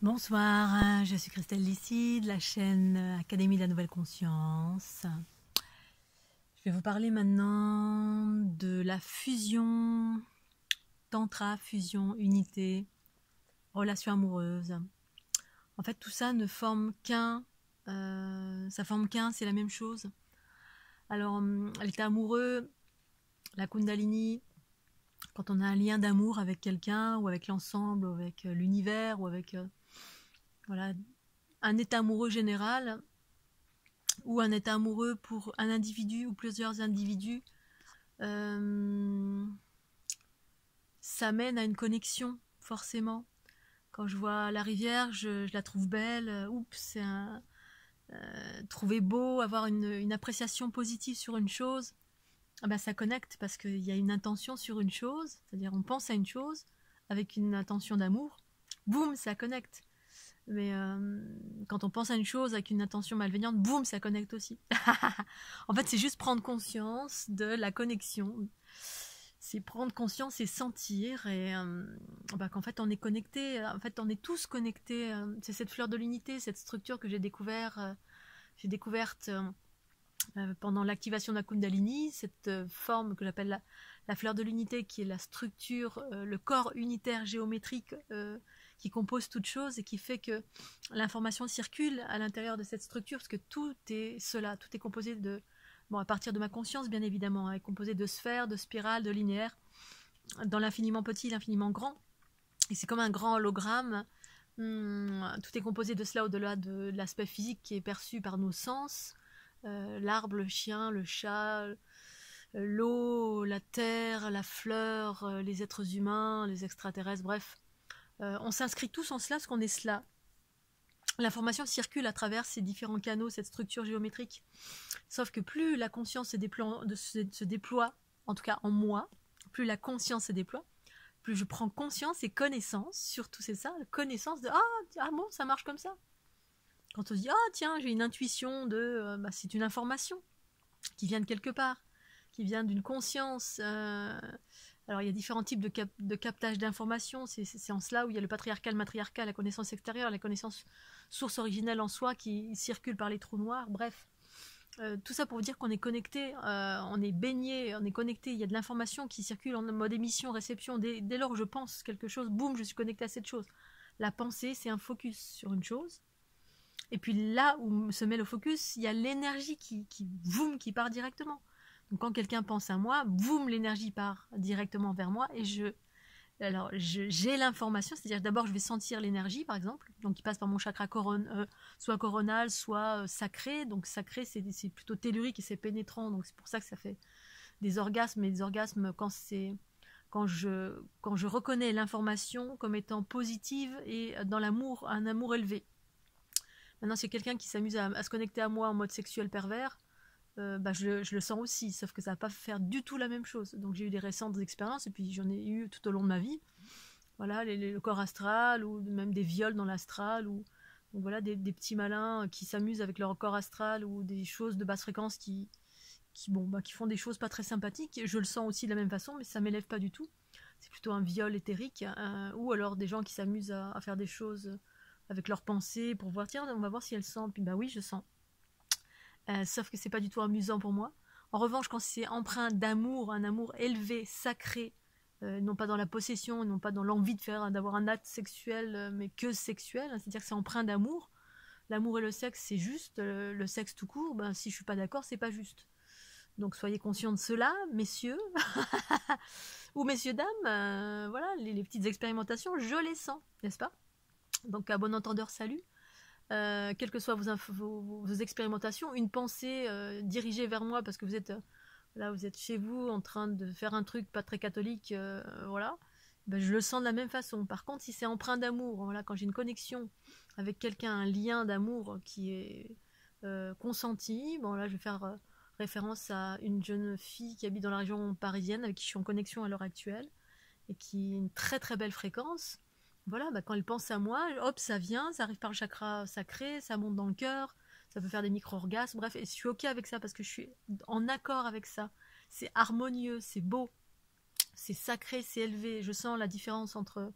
Bonsoir, je suis Christelle Lissy de la chaîne Académie de la Nouvelle Conscience. Je vais vous parler maintenant de la fusion, tantra, fusion, unité, relation amoureuse. En fait, tout ça ne forme qu'un, c'est la même chose. Alors, l'état amoureux, la Kundalini, quand on a un lien d'amour avec quelqu'un, ou avec l'ensemble, ou avec l'univers, ou avec voilà, un état amoureux général, ou un état amoureux pour un individu ou plusieurs individus, ça mène à une connexion, forcément. Quand je vois la rivière, je la trouve belle, oups, trouver beau, avoir une appréciation positive sur une chose, ah ben ça connecte parce qu'il y a une intention sur une chose, c'est-à-dire on pense à une chose avec une intention d'amour, boum, ça connecte. Mais quand on pense à une chose avec une intention malveillante, boum, ça connecte aussi. En fait, c'est juste prendre conscience de la connexion. C'est prendre conscience et sentir qu'en fait, on est connecté. En fait, on est tous connectés. C'est cette fleur de l'unité, cette structure que j'ai découverte pendant l'activation de la Kundalini, cette forme que j'appelle la fleur de l'unité, qui est la structure, le corps unitaire géométrique qui compose toute chose et qui fait que l'information circule à l'intérieur de cette structure, parce que tout est cela, tout est composé de, bon, à partir de ma conscience bien évidemment, est composé de sphères, de spirales, de linéaires, dans l'infiniment petit, l'infiniment grand, et c'est comme un grand hologramme. Tout est composé de cela au-delà de l'aspect physique qui est perçu par nos sens, l'arbre, le chien, le chat, l'eau, la terre, la fleur, les êtres humains, les extraterrestres, bref. On s'inscrit tous en cela, parce qu'on est cela. L'information circule à travers ces différents canaux, cette structure géométrique. Sauf que plus la conscience se déploie, en tout cas en moi, plus la conscience se déploie, plus je prends conscience et connaissance, surtout c'est ça, connaissance de ah bon, ça marche comme ça. Quand on se dit tiens, j'ai une intuition de c'est une information qui vient de quelque part, qui vient d'une conscience. Alors il y a différents types de captage d'informations, c'est en cela où il y a le patriarcal, matriarcal, la connaissance extérieure, la connaissance source originelle en soi qui circule par les trous noirs, bref. Tout ça pour vous dire qu'on est connecté, on est baigné, on est connecté, il y a de l'information qui circule en mode émission, réception, dès lors que je pense quelque chose, boum, je suis connecté à cette chose. La pensée, c'est un focus sur une chose, et puis là où se met le focus, il y a l'énergie qui part directement. Donc quand quelqu'un pense à moi, boum, l'énergie part directement vers moi et j'ai l'information, c'est-à-dire d'abord je vais sentir l'énergie par exemple, donc qui passe par mon chakra soit coronal, soit sacré. Donc sacré c'est plutôt tellurique et c'est pénétrant, donc c'est pour ça que ça fait des orgasmes, et des orgasmes quand je reconnais l'information comme étant positive et dans l'amour, un amour élevé. Maintenant, c'est quelqu'un qui s'amuse à se connecter à moi en mode sexuel pervers, je le sens aussi, sauf que ça va pas faire du tout la même chose. Donc j'ai eu des récentes expériences, et puis j'en ai eu tout au long de ma vie. Voilà, le corps astral, ou même des viols dans l'astral, ou donc voilà, des petits malins qui s'amusent avec leur corps astral, ou des choses de basse fréquence qui font des choses pas très sympathiques. Je le sens aussi de la même façon, mais ça m'élève pas du tout. C'est plutôt un viol éthérique, ou alors des gens qui s'amusent à faire des choses avec leurs pensées pour voir, tiens, on va voir si elles sentent. Puis oui, je sens. Sauf que c'est pas du tout amusant pour moi. En revanche, quand c'est empreint d'amour, un amour élevé, sacré, non pas dans la possession, non pas dans l'envie d'avoir un acte sexuel, mais que sexuel, hein, c'est-à-dire que c'est empreint d'amour. L'amour et le sexe, c'est juste. Le sexe tout court, si je suis pas d'accord, c'est pas juste. Donc soyez conscients de cela, messieurs, ou messieurs, dames. Voilà, les petites expérimentations, je les sens, n'est-ce pas? Donc à bon entendeur, salut. Quelles que soient vos expérimentations, une pensée dirigée vers moi parce que vous êtes là, vous êtes chez vous en train de faire un truc pas très catholique, voilà, je le sens de la même façon. Par contre, si c'est empreint d'amour, voilà, quand j'ai une connexion avec quelqu'un, un lien d'amour qui est consenti, bon là je vais faire référence à une jeune fille qui habite dans la région parisienne avec qui je suis en connexion à l'heure actuelle et qui a une très très belle fréquence. Voilà, quand elle pense à moi, hop, ça vient, ça arrive par le chakra sacré, ça monte dans le cœur, ça peut faire des micro-orgasmes, bref, et je suis ok avec ça parce que je suis en accord avec ça. C'est harmonieux, c'est beau, c'est sacré, c'est élevé. Je sens la différence entre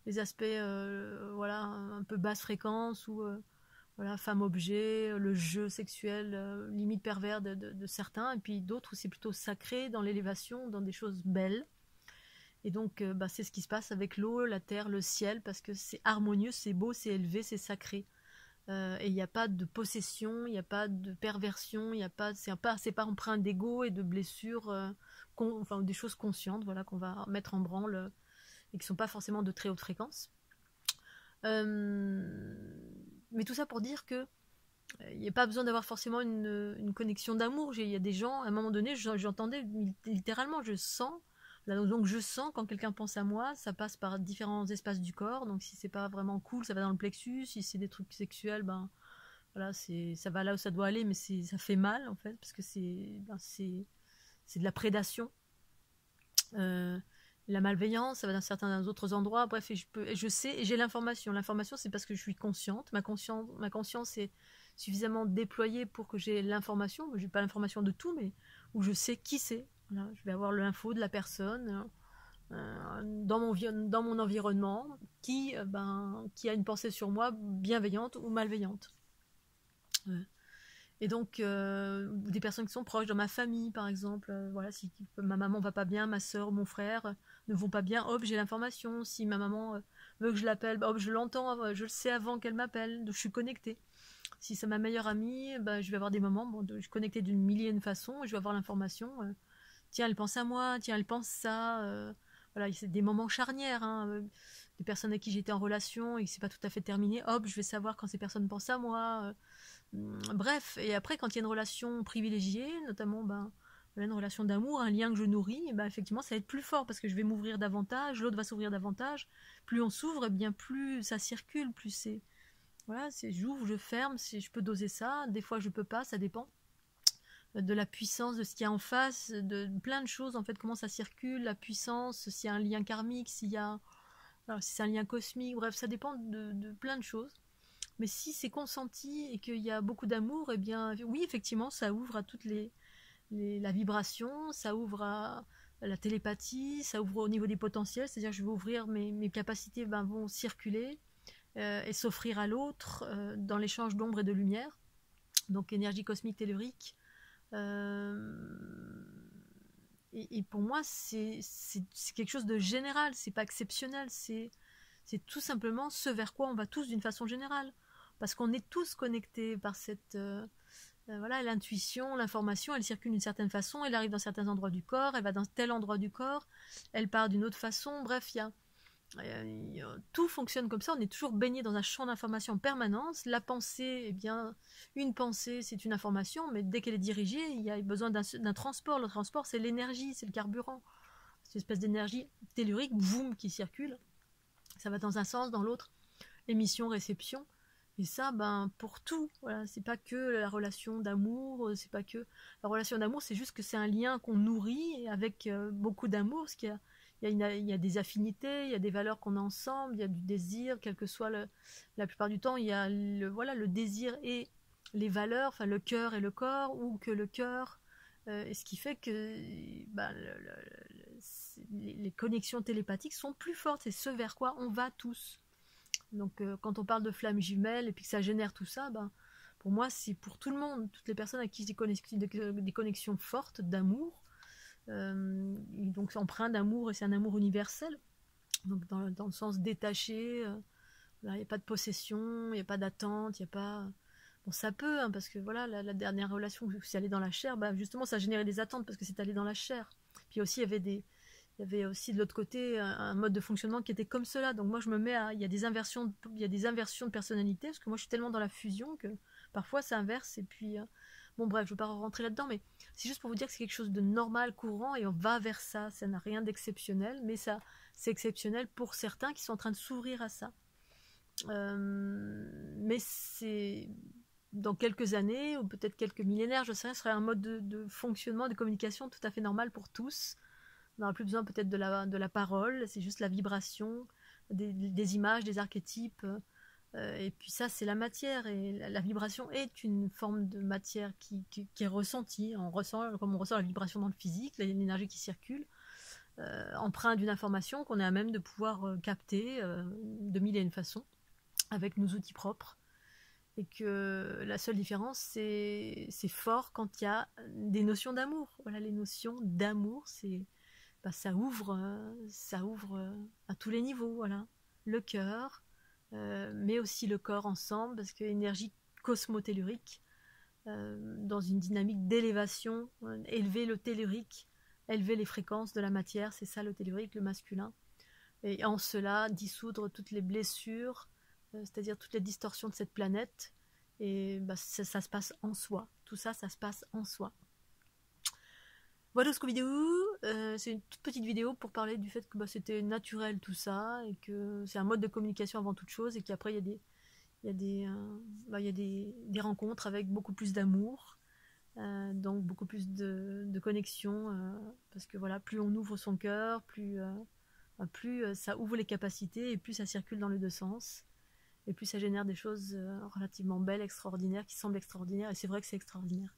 les aspects, voilà, un peu basse fréquence, ou voilà, femme-objet, le jeu sexuel limite pervers de certains, et puis d'autres où c'est plutôt sacré, dans l'élévation, dans des choses belles. Et donc c'est ce qui se passe avec l'eau, la terre, le ciel, parce que c'est harmonieux, c'est beau, c'est élevé, c'est sacré. Et il n'y a pas de possession, il n'y a pas de perversion, c'est pas empreint d'ego et de blessures, enfin des choses conscientes, voilà, qu'on va mettre en branle et qui sont pas forcément de très haute fréquence. Mais tout ça pour dire que il n'y a pas besoin d'avoir forcément une connexion d'amour. Il y a des gens, à un moment donné, j'entendais littéralement, je sens. Donc je sens quand quelqu'un pense à moi, ça passe par différents espaces du corps. Donc si c'est pas vraiment cool, ça va dans le plexus. Si c'est des trucs sexuels, ben voilà, ça va là où ça doit aller, mais ça fait mal en fait, parce que c'est de la prédation. La malveillance, ça va dans certains autres endroits. Bref, je sais, et j'ai l'information. L'information, c'est parce que je suis consciente. Ma conscience est suffisamment déployée pour que j'ai l'information. Je n'ai pas l'information de tout, mais où je sais qui c'est. Voilà, je vais avoir l'info de la personne dans mon environnement qui a une pensée sur moi bienveillante ou malveillante. Et donc, des personnes qui sont proches, dans ma famille par exemple, voilà, si ma maman va pas bien, ma soeur, mon frère ne vont pas bien, hop, j'ai l'information. Si ma maman veut que je l'appelle, hop, je l'entends, je le sais avant qu'elle m'appelle, donc je suis connectée. Si c'est ma meilleure amie, je vais avoir des moments, je suis connectée d'une millième façons, et je vais avoir l'information. Tiens, elle pense à moi, tiens, elle pense ça. Voilà, c'est des moments charnières, hein, des personnes avec qui j'étais en relation et que c'est pas tout à fait terminé, hop, je vais savoir quand ces personnes pensent à moi. Bref, et après, quand il y a une relation privilégiée, notamment une relation d'amour, un lien que je nourris, et effectivement, ça va être plus fort parce que je vais m'ouvrir davantage, l'autre va s'ouvrir davantage. Plus on s'ouvre, bien plus ça circule, plus c'est. Voilà, j'ouvre, je ferme, je peux doser ça. Des fois, je peux pas, ça dépend de la puissance de ce qu'il y a en face, de plein de choses en fait, comment ça circule, la puissance, s'il y a un lien karmique, si c'est un lien cosmique, bref, ça dépend de plein de choses. Mais si c'est consenti et qu'il y a beaucoup d'amour, eh bien oui, effectivement, ça ouvre à toutes la vibration, ça ouvre à la télépathie, ça ouvre au niveau des potentiels, c'est-à-dire que je vais ouvrir mes capacités vont circuler et s'offrir à l'autre dans l'échange d'ombre et de lumière. Donc énergie cosmique tellurique. Et pour moi, c'est quelque chose de général, c'est pas exceptionnel, c'est tout simplement ce vers quoi on va tous d'une façon générale. Parce qu'on est tous connectés par cette... voilà, l'intuition, l'information, elle circule d'une certaine façon, elle arrive dans certains endroits du corps, elle va dans tel endroit du corps, elle part d'une autre façon, bref, tout fonctionne comme ça, on est toujours baigné dans un champ d'information en permanence. La pensée, eh bien, une pensée, c'est une information, mais dès qu'elle est dirigée, il y a besoin d'un transport. Le transport, c'est l'énergie, c'est le carburant. C'est une espèce d'énergie tellurique, boum, qui circule. Ça va dans un sens, dans l'autre. Émission, réception. Et ça, pour tout, voilà, c'est pas que la relation d'amour, c'est pas que la relation d'amour, c'est juste que c'est un lien qu'on nourrit avec beaucoup d'amour, parce qu'il y a des affinités, il y a des valeurs qu'on a ensemble, il y a du désir, quel que soit la plupart du temps, il y a le désir et les valeurs, enfin le cœur et le corps, ou que le cœur, et ce qui fait que les connexions télépathiques sont plus fortes, c'est ce vers quoi on va tous. Donc quand on parle de flammes jumelles et puis que ça génère tout ça, pour moi c'est pour tout le monde, toutes les personnes à qui j'ai des connexions fortes d'amour, donc empreint d'amour, et c'est un amour universel, donc dans le sens détaché, il n'y a pas de possession, il n'y a pas d'attente, il n'y a pas... Bon, ça peut, hein, parce que voilà, la dernière relation où c'est allé dans la chair, justement ça générait des attentes parce que c'est allé dans la chair. Puis aussi il y avait aussi de l'autre côté un mode de fonctionnement qui était comme cela. Donc moi je me mets il y a des inversions de personnalité, parce que moi je suis tellement dans la fusion que parfois ça inverse. Et puis bon bref, je ne veux pas rentrer là-dedans, mais c'est juste pour vous dire que c'est quelque chose de normal, courant, et on va vers ça. Ça n'a rien d'exceptionnel, mais ça c'est exceptionnel pour certains qui sont en train de s'ouvrir à ça. Mais c'est dans quelques années ou peut-être quelques millénaires, je sais, ce serait un mode de fonctionnement, de communication tout à fait normal pour tous. On n'aura plus besoin peut-être de la parole, c'est juste la vibration, des images, des archétypes. Et puis ça, c'est la matière. Et la vibration est une forme de matière qui est ressentie. Comme on ressent la vibration dans le physique, l'énergie qui circule, empreinte d'une information qu'on est à même de pouvoir capter de mille et une façons. avec nos outils propres. Et que la seule différence, c'est fort quand il y a des notions d'amour. Voilà, les notions d'amour, ça ouvre à tous les niveaux. Voilà, le cœur, mais aussi le corps ensemble, parce que l'énergie cosmotellurique, dans une dynamique d'élévation, élever le tellurique, élever les fréquences de la matière, c'est ça le tellurique, le masculin. Et en cela, dissoudre toutes les blessures, c'est-à-dire toutes les distorsions de cette planète. Et ça se passe en soi. Tout ça, ça se passe en soi. Voilà Scooby-Doo, c'est une toute petite vidéo pour parler du fait que c'était naturel tout ça, et que c'est un mode de communication avant toute chose, et qu'après il y a des rencontres avec beaucoup plus d'amour, donc beaucoup plus de connexion, parce que voilà, plus on ouvre son cœur, plus ça ouvre les capacités, et plus ça circule dans les deux sens. Et plus ça génère des choses relativement belles, extraordinaires, qui semblent extraordinaires. Et c'est vrai que c'est extraordinaire.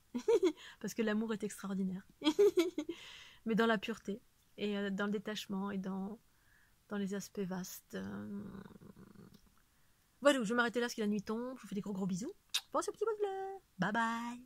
Parce que l'amour est extraordinaire. Mais dans la pureté, et dans le détachement, et dans les aspects vastes. Voilà, je vais m'arrêter là parce que la nuit tombe. Je vous fais des gros bisous. Pensez au petit pouce bleu. Bye bye.